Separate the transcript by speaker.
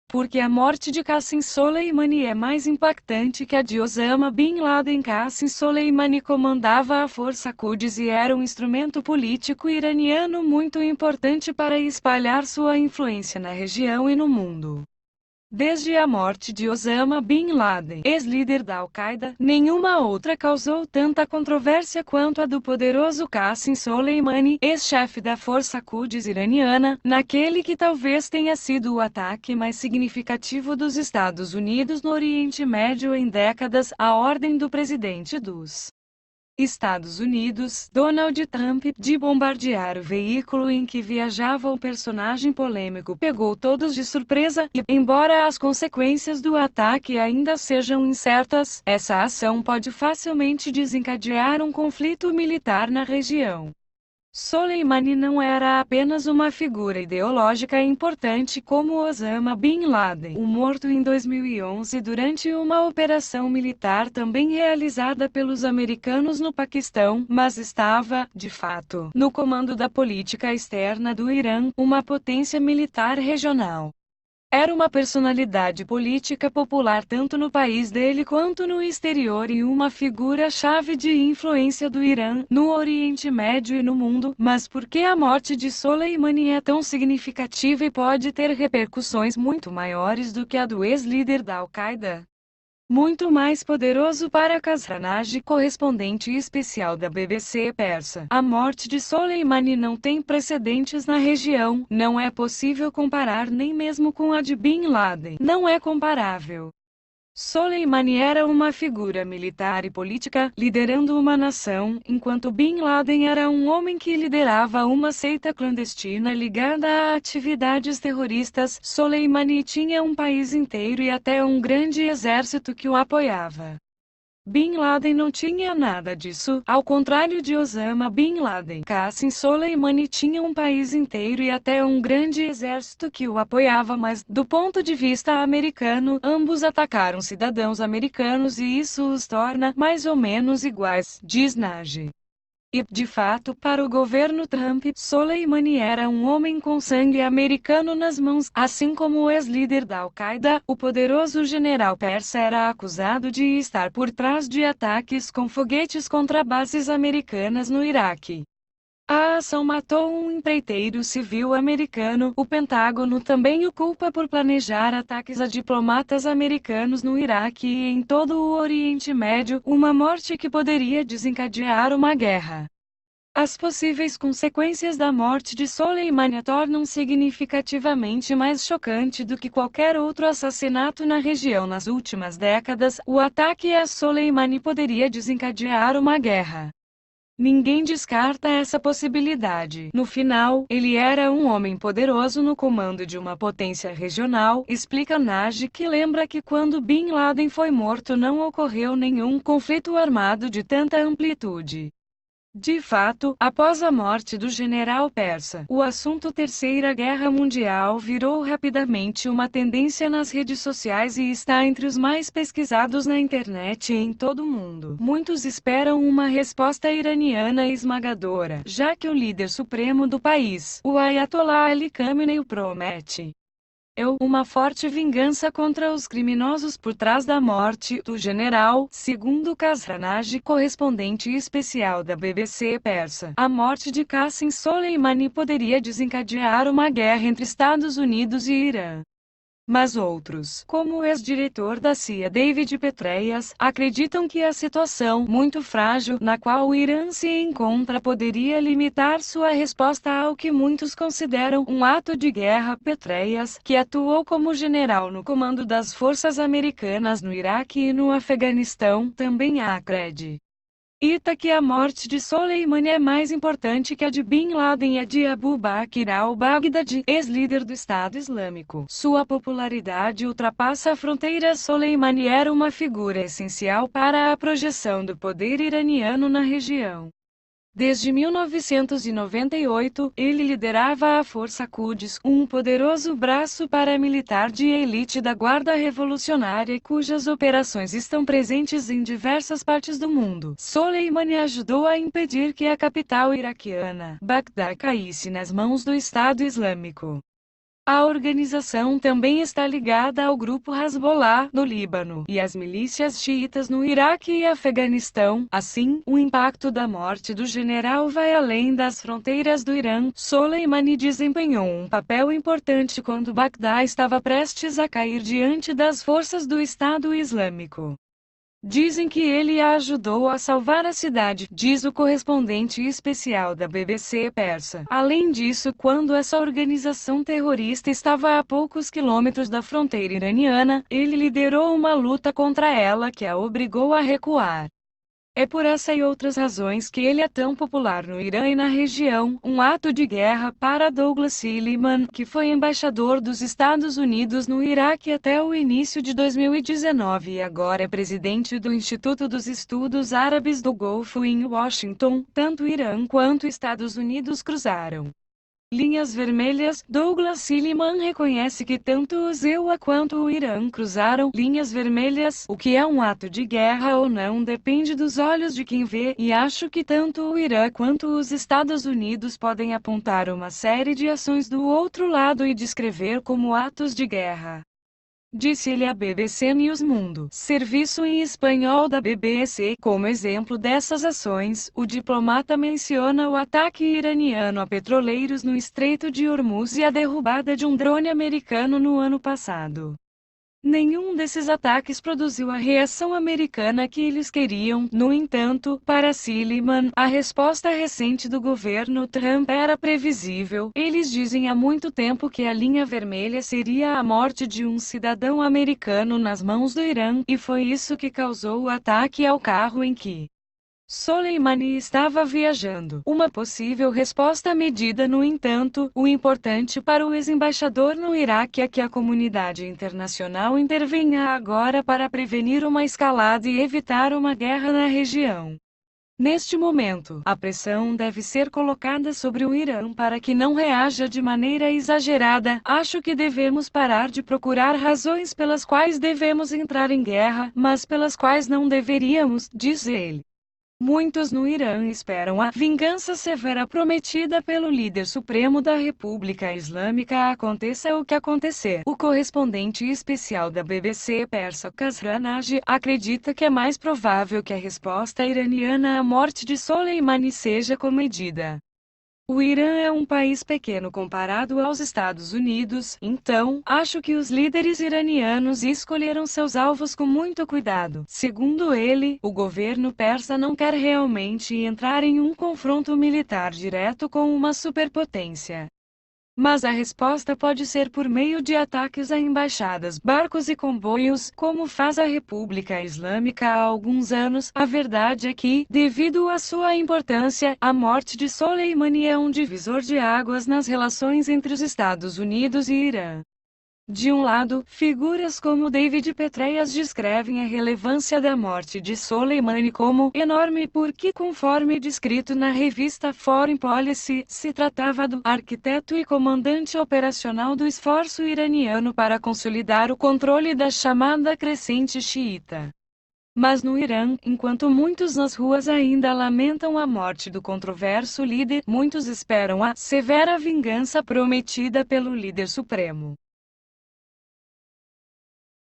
Speaker 1: Porque a morte de Qasem Soleimani é mais impactante que a de Osama Bin Laden. Qasem Soleimani comandava a Força Quds e era um instrumento político iraniano muito importante para espalhar sua influência na região e no mundo. Desde a morte de Osama Bin Laden, ex-líder da Al-Qaeda, nenhuma outra causou tanta controvérsia quanto a do poderoso Qasem Soleimani, ex-chefe da Força Quds iraniana, naquele que talvez tenha sido o ataque mais significativo dos Estados Unidos no Oriente Médio em décadas, a ordem do presidente dos Estados Unidos, Donald Trump, de bombardear o veículo em que viajava o personagem polêmico pegou todos de surpresa e, embora as consequências do ataque ainda sejam incertas, essa ação pode facilmente desencadear um conflito militar na região. Soleimani não era apenas uma figura ideológica importante como Osama Bin Laden, o morto em 2011 durante uma operação militar também realizada pelos americanos no Paquistão, mas estava, de fato, no comando da política externa do Irã, uma potência militar regional. Era uma personalidade política popular tanto no país dele quanto no exterior e uma figura-chave de influência do Irã, no Oriente Médio e no mundo. Mas por que a morte de Soleimani é tão significativa e pode ter repercussões muito maiores do que a do ex-líder da Al-Qaeda? Muito mais poderoso para Khazanagi, correspondente especial da BBC persa. A morte de Soleimani não tem precedentes na região, não é possível comparar nem mesmo com a de Bin Laden. Não é comparável. Soleimani era uma figura militar e política, liderando uma nação, enquanto Bin Laden era um homem que liderava uma seita clandestina ligada a atividades terroristas. Soleimani tinha um país inteiro e até um grande exército que o apoiava. Bin Laden não tinha nada disso, ao contrário de Osama Bin Laden. Qasem Soleimani tinha um país inteiro e até um grande exército que o apoiava, mas, do ponto de vista americano, ambos atacaram cidadãos americanos e isso os torna mais ou menos iguais, diz Nagy. E, de fato, para o governo Trump, Soleimani era um homem com sangue americano nas mãos, assim como o ex-líder da Al-Qaeda, o poderoso general persa era acusado de estar por trás de ataques com foguetes contra bases americanas no Iraque. A ação matou um empreiteiro civil americano. O Pentágono também o culpa por planejar ataques a diplomatas americanos no Iraque e em todo o Oriente Médio, uma morte que poderia desencadear uma guerra. As possíveis consequências da morte de Soleimani a tornam significativamente mais chocante do que qualquer outro assassinato na região nas últimas décadas. O ataque a Soleimani poderia desencadear uma guerra. Ninguém descarta essa possibilidade. No final, ele era um homem poderoso no comando de uma potência regional, explica Nagy, que lembra que quando Bin Laden foi morto não ocorreu nenhum conflito armado de tanta amplitude. De fato, após a morte do general persa, o assunto Terceira Guerra Mundial virou rapidamente uma tendência nas redes sociais e está entre os mais pesquisados na internet e em todo o mundo. Muitos esperam uma resposta iraniana esmagadora, já que o líder supremo do país, o Ayatollah Ali Khamenei, promete uma forte vingança contra os criminosos por trás da morte do general, segundo Khazanagi, correspondente especial da BBC persa. A morte de Qasem Soleimani poderia desencadear uma guerra entre Estados Unidos e Irã. Mas outros, como o ex-diretor da CIA David Petraeus, acreditam que a situação muito frágil na qual o Irã se encontra poderia limitar sua resposta ao que muitos consideram um ato de guerra. Petraeus, que atuou como general no comando das forças americanas no Iraque e no Afeganistão, também acredita que a morte de Soleimani é mais importante que a de Bin Laden e a de Abu Bakr al-Baghdadi, ex-líder do Estado Islâmico. Sua popularidade ultrapassa fronteiras. Soleimani era uma figura essencial para a projeção do poder iraniano na região. Desde 1998, ele liderava a Força Quds, um poderoso braço paramilitar de elite da Guarda Revolucionária cujas operações estão presentes em diversas partes do mundo. Soleimani ajudou a impedir que a capital iraquiana, Bagdá, caísse nas mãos do Estado Islâmico. A organização também está ligada ao grupo Hezbollah, no Líbano, e às milícias xiitas no Iraque e Afeganistão. Assim, o impacto da morte do general vai além das fronteiras do Irã. Soleimani desempenhou um papel importante quando Bagdá estava prestes a cair diante das forças do Estado Islâmico. Dizem que ele a ajudou a salvar a cidade, diz o correspondente especial da BBC persa. Além disso, quando essa organização terrorista estava a poucos quilômetros da fronteira iraniana, ele liderou uma luta contra ela que a obrigou a recuar. É por essa e outras razões que ele é tão popular no Irã e na região, um ato de guerra para Douglas Silliman, que foi embaixador dos Estados Unidos no Iraque até o início de 2019 e agora é presidente do Instituto dos Estudos Árabes do Golfo em Washington. Tanto o Irã quanto os Estados Unidos cruzaram linhas vermelhas. Douglas Silliman reconhece que tanto o EUA quanto o Irã cruzaram linhas vermelhas. O que é um ato de guerra ou não depende dos olhos de quem vê, e acho que tanto o Irã quanto os Estados Unidos podem apontar uma série de ações do outro lado e descrever como atos de guerra. Disse-lhe à BBC News Mundo, serviço em espanhol da BBC. Como exemplo dessas ações, o diplomata menciona o ataque iraniano a petroleiros no Estreito de Hormuz e a derrubada de um drone americano no ano passado. Nenhum desses ataques produziu a reação americana que eles queriam. No entanto, para Silliman, a resposta recente do governo Trump era previsível. Eles dizem há muito tempo que a linha vermelha seria a morte de um cidadão americano nas mãos do Irã, e foi isso que causou o ataque ao carro em que Soleimani estava viajando. Uma possível resposta à medida, no entanto, o importante para o ex-embaixador no Iraque é que a comunidade internacional intervenha agora para prevenir uma escalada e evitar uma guerra na região. Neste momento, a pressão deve ser colocada sobre o Irã para que não reaja de maneira exagerada. Acho que devemos parar de procurar razões pelas quais devemos entrar em guerra, mas pelas quais não deveríamos, diz ele. Muitos no Irã esperam a vingança severa prometida pelo líder supremo da República Islâmica, aconteça o que acontecer. O correspondente especial da BBC persa Kasranaj acredita que é mais provável que a resposta iraniana à morte de Soleimani seja comedida. O Irã é um país pequeno comparado aos Estados Unidos, então, acho que os líderes iranianos escolheram seus alvos com muito cuidado. Segundo ele, o governo persa não quer realmente entrar em um confronto militar direto com uma superpotência. Mas a resposta pode ser por meio de ataques a embaixadas, barcos e comboios, como faz a República Islâmica há alguns anos. A verdade é que, devido à sua importância, a morte de Soleimani é um divisor de águas nas relações entre os Estados Unidos e Irã. De um lado, figuras como David Petraeus descrevem a relevância da morte de Soleimani como enorme porque, conforme descrito na revista Foreign Policy, se tratava do arquiteto e comandante operacional do esforço iraniano para consolidar o controle da chamada crescente xiita. Mas no Irã, enquanto muitos nas ruas ainda lamentam a morte do controverso líder, muitos esperam a severa vingança prometida pelo líder supremo.